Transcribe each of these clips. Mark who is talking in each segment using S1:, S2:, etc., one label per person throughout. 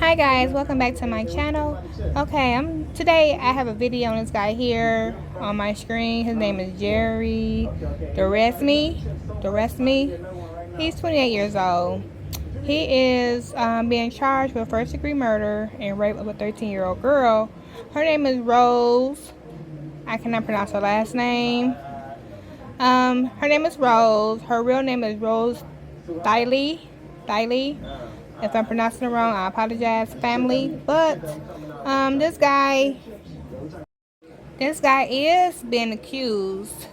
S1: Hi guys, welcome back to my channel. Okay, today I have a video on this guy here on my screen. His name is Jerry Dorisme. He's 28 years old. He is being charged with first-degree murder and rape of a 13-year-old girl. Her name is Rose. I cannot pronounce her last name. Her name is Rose. Her real name is Rose Dieujuste. If I'm pronouncing it wrong, I apologize, family. But this guy is being accused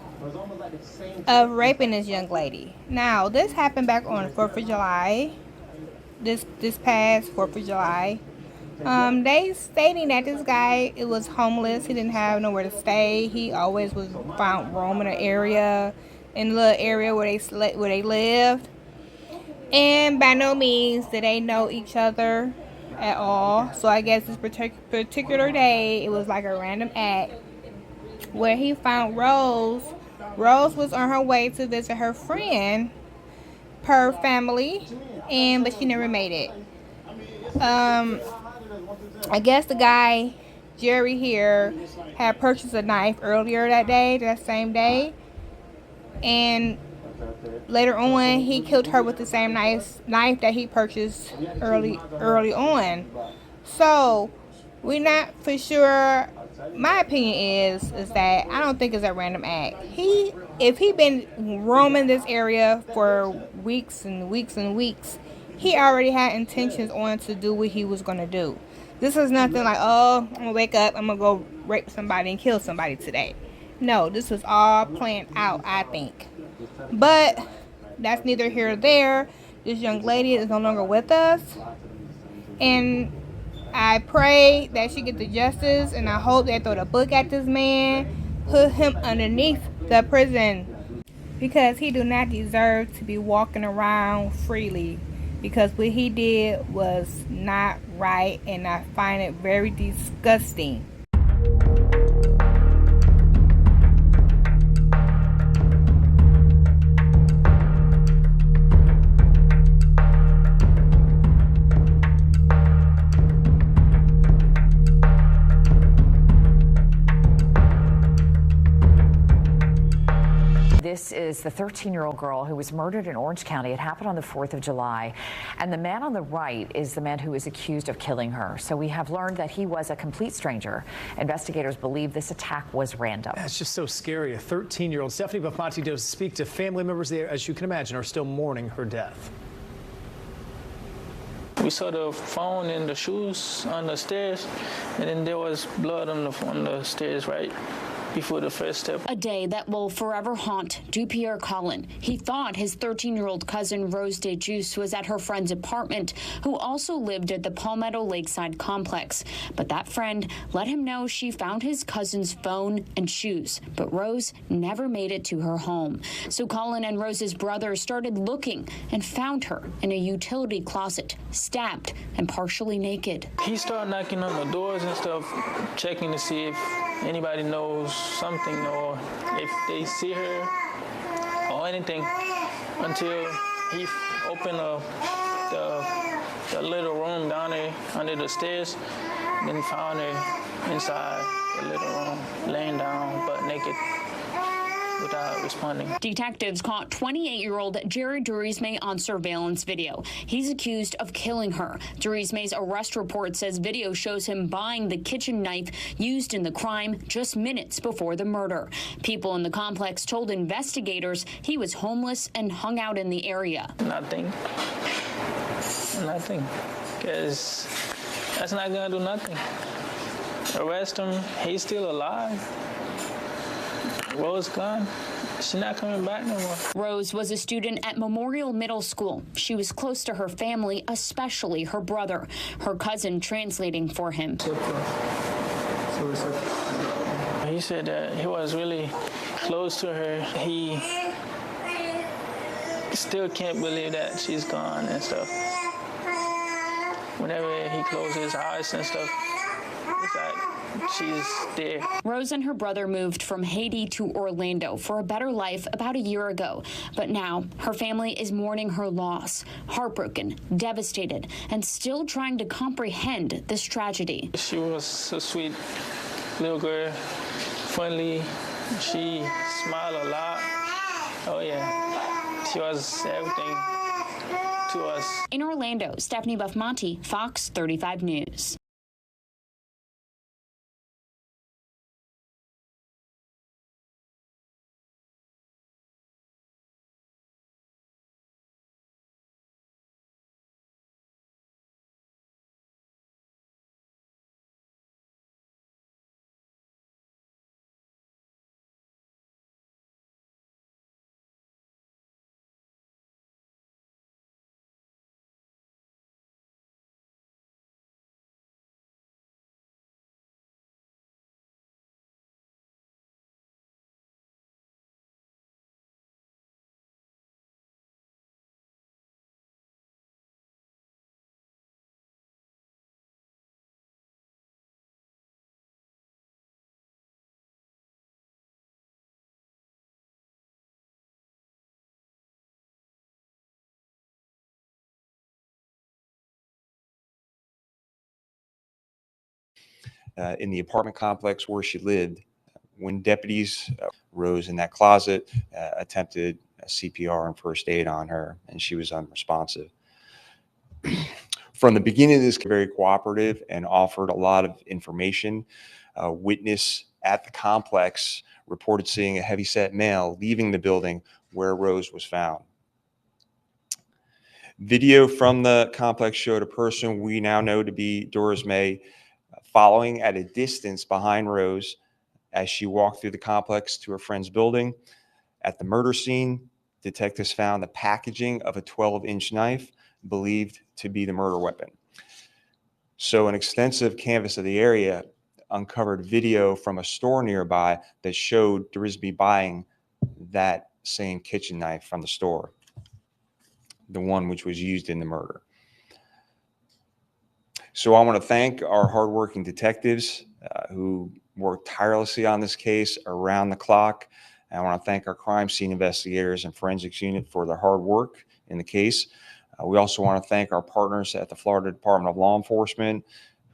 S1: of raping this young lady. Now, this happened back on 4th of July. This past 4th of July. They stating that this guy was homeless. He didn't have nowhere to stay. He always was found roaming an area, in the little area where they lived. And by no means did they know each other at all. So I guess this particular day, it was like a random act where he found Rose. Rose was on her way to visit her friend, per family, but she never made it. I guess the guy, Jerry here, had purchased a knife earlier that same day. And later on, he killed her with the same knife that he purchased early on. So we're not for sure. My opinion is that I don't think it's a random act. If he been roaming this area for weeks and weeks and weeks, he already had intentions on to do what he was gonna do. This is nothing like, oh, I'm gonna wake up, I'm gonna go rape somebody and kill somebody today. No, this was all planned out, I think. But that's neither here nor there. This young lady is no longer with us, and I pray that she get the justice, and I hope they throw the book at this man, put him underneath the prison, because he do not deserve to be walking around freely, because what he did was not right, and I find it very disgusting.
S2: This is the 13-year-old girl who was murdered in Orange County. It happened on the 4th of July. And the man on the right is the man who is accused of killing her. So we have learned that he was a complete stranger. Investigators believe this attack was random.
S3: That's just so scary. A 13-year-old. Stephanie Buffatti does speak to family members there, as you can imagine, are still mourning her death.
S4: We saw the phone and the shoes on the stairs, and then there was blood on the stairs right before the first step.
S5: A day that will forever haunt Dupierre Collin. He thought his 13-year-old cousin Rose Dieujuste was at her friend's apartment, who also lived at the Palmetto Lakeside complex. But that friend let him know she found his cousin's phone and shoes, but Rose never made it to her home. So Collin and Rose's brother started looking and found her in a utility closet, stabbed and partially naked.
S4: He started knocking on the doors and stuff, checking to see if anybody knows something or if they see her or anything, until he opened the little room down there under the stairs, then found her inside the little room, laying down butt naked, without responding.
S5: Detectives caught 28-year-old Jerry Dorisme on surveillance video. He's accused of killing her. Dorisme's arrest report says video shows him buying the kitchen knife used in the crime just minutes before the murder. People in the complex told investigators he was homeless and hung out in the area.
S4: Nothing, because that's not gonna do nothing. Arrest him, he's still alive. Rose gone. She's not coming back no more.
S5: Rose was a student at Memorial Middle School. She was close to her family, especially her brother, her cousin translating for him.
S4: He said that he was really close to her. He still can't believe that she's gone and stuff. Whenever he closes his eyes and stuff, it's like she's there.
S5: Rose and her brother moved from Haiti to Orlando for a better life about a year ago. But now her family is mourning her loss, heartbroken, devastated, and still trying to comprehend this tragedy.
S4: She was a sweet little girl, friendly. She smiled a lot. Oh yeah, she was everything to us.
S5: In Orlando, Stephanie Buffmonti, Fox 35 News.
S6: In the apartment complex where she lived, when deputies rose in that closet, attempted CPR and first aid on her, and she was unresponsive. From the beginning of this, very cooperative and offered a lot of information. Witness at the complex reported seeing a heavyset male leaving the building where Rose was found. Video from the complex showed a person we now know to be Dorisme following at a distance behind Rose as she walked through the complex to her friend's building. At the murder scene, detectives found the packaging of a 12-inch knife believed to be the murder weapon. So an extensive canvass of the area uncovered video from a store nearby that showed Dorisme buying that same kitchen knife from the store, the one which was used in the murder. So I want to thank our hardworking detectives who worked tirelessly on this case around the clock. And I want to thank our crime scene investigators and forensics unit for their hard work in the case. We also want to thank our partners at the Florida Department of Law Enforcement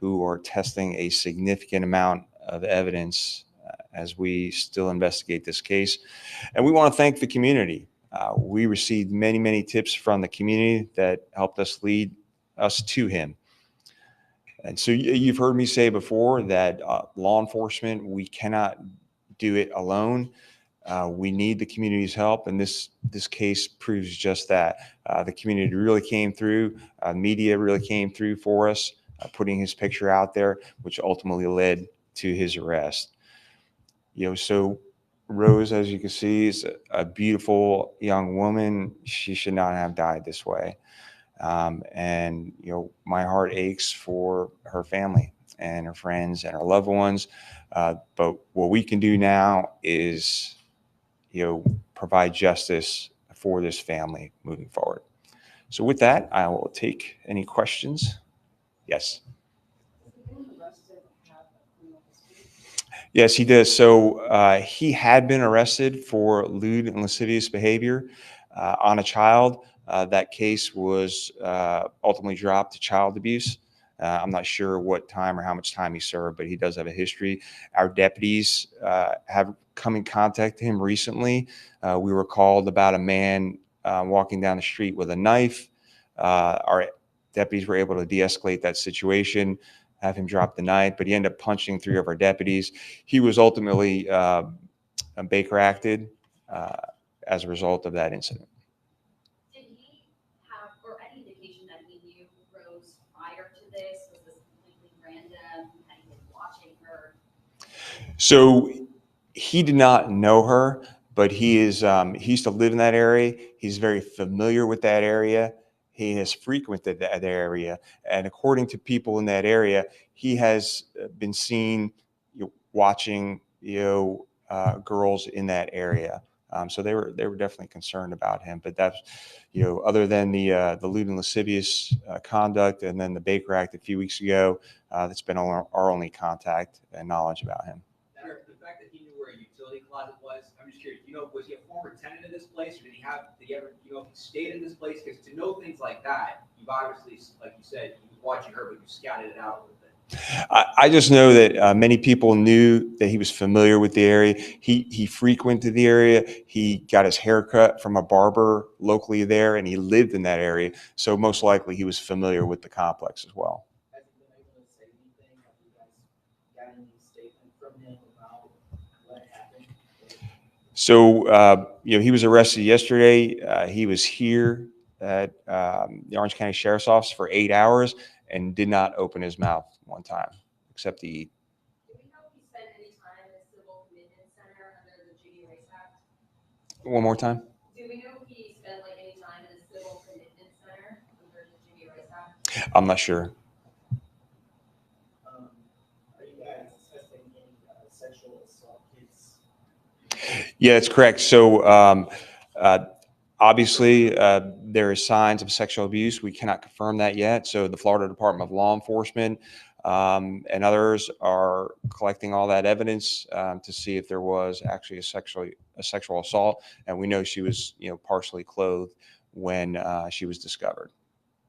S6: who are testing a significant amount of evidence as we still investigate this case. And we want to thank the community. We received many, many tips from the community that helped us lead us to him. And so you've heard me say before that law enforcement, we cannot do it alone. We need the community's help, and this case proves just that. The community really came through, media really came through for us, putting his picture out there, which ultimately led to his arrest. So Rose, as you can see, is a beautiful young woman. She should not have died this way. And my heart aches for her family and her friends and her loved ones. But what we can do now is, provide justice for this family moving forward. So with that, I will take any questions. Yes. Yes, he does. So he had been arrested for lewd and lascivious behavior on a child. That case was ultimately dropped to child abuse. I'm not sure what time or how much time he served, but he does have a history. Our deputies have come in contact with him recently. We were called about a man walking down the street with a knife. Our deputies were able to de-escalate that situation, have him drop the knife, but he ended up punching 3 of our deputies. He was ultimately Baker acted as a result of that incident.
S7: Did he have, or any indication that he knew Rose prior to this? Was this completely random? Had he been watching her?
S6: So he did not know her, but he used to live in that area. He's very familiar with that area. He has frequented that area, and according to people in that area, he has been seen watching girls in that area. So they were definitely concerned about him. But that's, other than the lewd and lascivious conduct, and then the Baker Act a few weeks ago, that's been our only contact and knowledge about him.
S8: The fact that he knew where a utility closet was, I'm just curious, was he a former tenant of this place, or did he ever, if he stayed in this place? Because to know things like that, you've obviously, like you said, you were watching her, but you scouted it out a little bit.
S6: I just know that many people knew that he was familiar with the area. He frequented the area. He got his hair cut from a barber locally there, and he lived in that area. So most likely he was familiar with the complex as well.
S8: Has he been able to say anything? Have you guys got any statement from him about what happened?
S6: So, he was arrested yesterday. He was here at the Orange County Sheriff's Office for 8 hours and did not open his mouth one time except to eat.
S7: Do we know if he spent any time in a civil commitment center under the Judy Race Act?
S6: One more time?
S7: Do we know if he spent any time in a civil commitment center under the Judy Race Act?
S6: I'm not sure.
S8: Are you guys testing any sexual assault case?
S6: Yeah, that's correct. So obviously there is signs of sexual abuse. We cannot confirm that yet. So the Florida Department of Law Enforcement and others are collecting all that evidence to see if there was actually a sexual assault. And we know she was, partially clothed when she was discovered.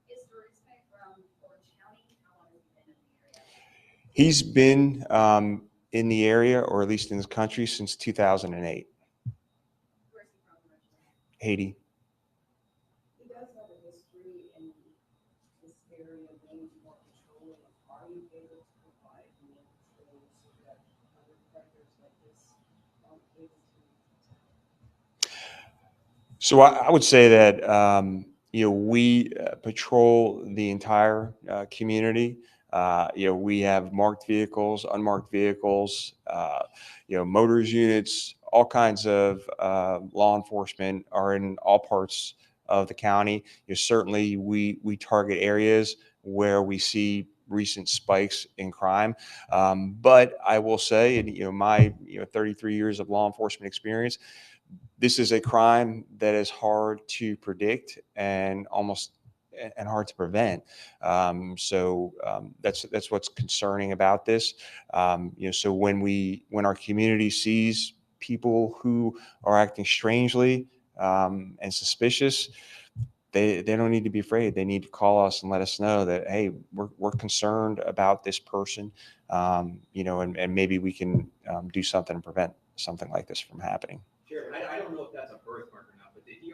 S7: Is Dorisme from Orange County? How long has he been in the area?
S6: He's been in the area, or at least in this country, since 2008.
S7: Where's he from originally?
S6: Haiti.
S8: He does have a history in this area of doing more patrolling. Are you able to provide more patrolling so that other predators like this aren't able to?
S6: So I would say that we patrol the entire community. We have marked vehicles, unmarked vehicles, motors units, all kinds of law enforcement are in all parts of the county. Certainly we target areas where we see recent spikes in crime. But I will say, in my 33 years of law enforcement experience, this is a crime that is hard to predict and hard to prevent. That's what's concerning about this. So when our community sees people who are acting strangely and suspicious, they don't need to be afraid. They need to call us and let us know that, hey, we're concerned about this person, and maybe we can do something to prevent something like this from happening.
S8: Sure. I don't know if that's a birthmark or not, but did he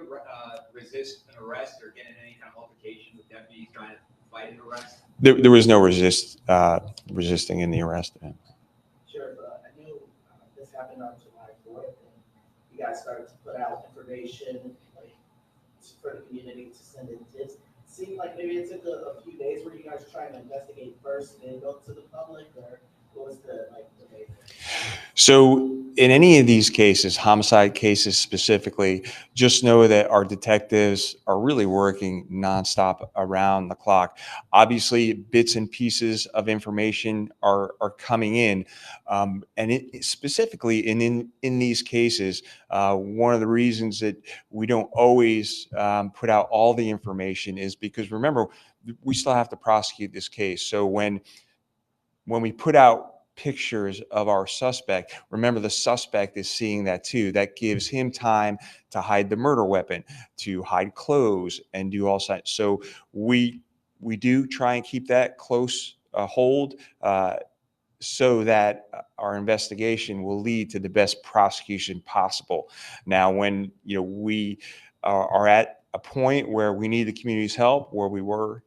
S8: resist an arrest or get in any kind of altercation with deputies trying to fight an arrest?
S6: There was no resisting in the arrest.
S8: Sure. I know this happened on July 4th, and you guys started to put out information for the community to send in tips. It seemed like maybe it took a few days. Were you guys trying to investigate first and then go to the public, or what was the debate?
S6: So in any of these cases, homicide cases specifically, just know that our detectives are really working nonstop around the clock. Obviously, bits and pieces of information are coming in. Specifically in these cases, one of the reasons that we don't always put out all the information is because, remember, we still have to prosecute this case. So when we put out pictures of our suspect, remember the suspect is seeing that too. That gives him time to hide the murder weapon, to hide clothes, and do all that. So we do try and keep that close hold so that our investigation will lead to the best prosecution possible. Now, when we are at a point where we need the community's help, where we were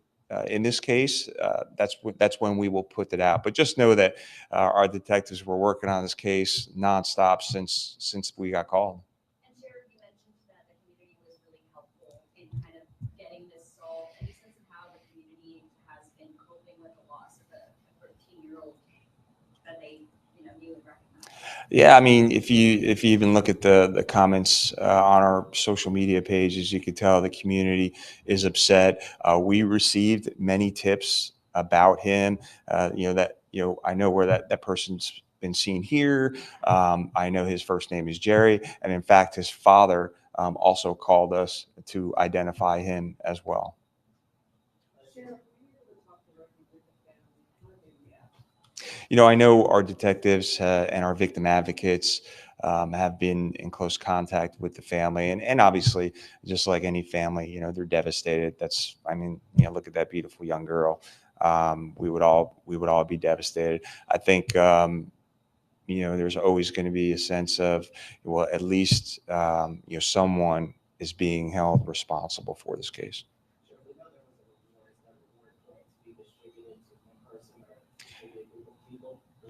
S6: in this case, that's when we will put it out. But just know that our detectives were working on this case nonstop since we got called.
S7: And Jerry, you mentioned that the community was really helpful in kind of getting this solved. Any sense of how the community has been coping with the loss of a 13-year-old that they, knew and recognized?
S6: Yeah, I mean, if you even look at the comments on our social media pages, you can tell the community is upset. We received many tips about him. I know where that person's been seen here. I know his first name is Jerry, and in fact, his father also called us to identify him as well. You know, I know our detectives and our victim advocates have been in close contact with the family, and obviously, just like any family, you know, they're devastated. That's, I mean, you know, look at that beautiful young girl. We would all be devastated. I think, you know, there's always going to be a sense of, well, at least, you know, someone is being held responsible for this case.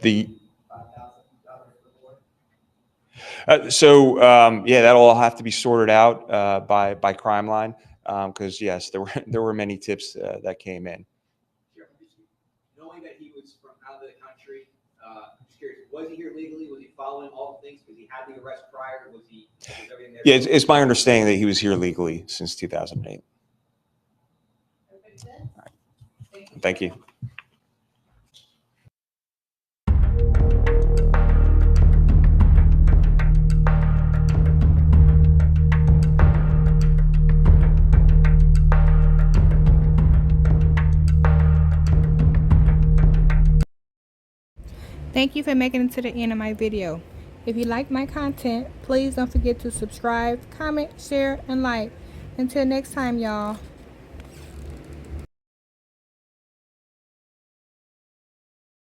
S6: The yeah, that'll all have to be sorted out by Crime Line, because yes, there were many tips that came in.
S9: Knowing that he was from out of the country, I'm just curious, was he here legally? Was he following all the things? Was he had the arrest prior? Was everything there?
S6: Yeah, it's my understanding that he was here legally since 2008. Thank you.
S1: Thank you for making it to the end of my video. If you like my content, please don't forget to subscribe, comment, share, and like. Until next time, y'all.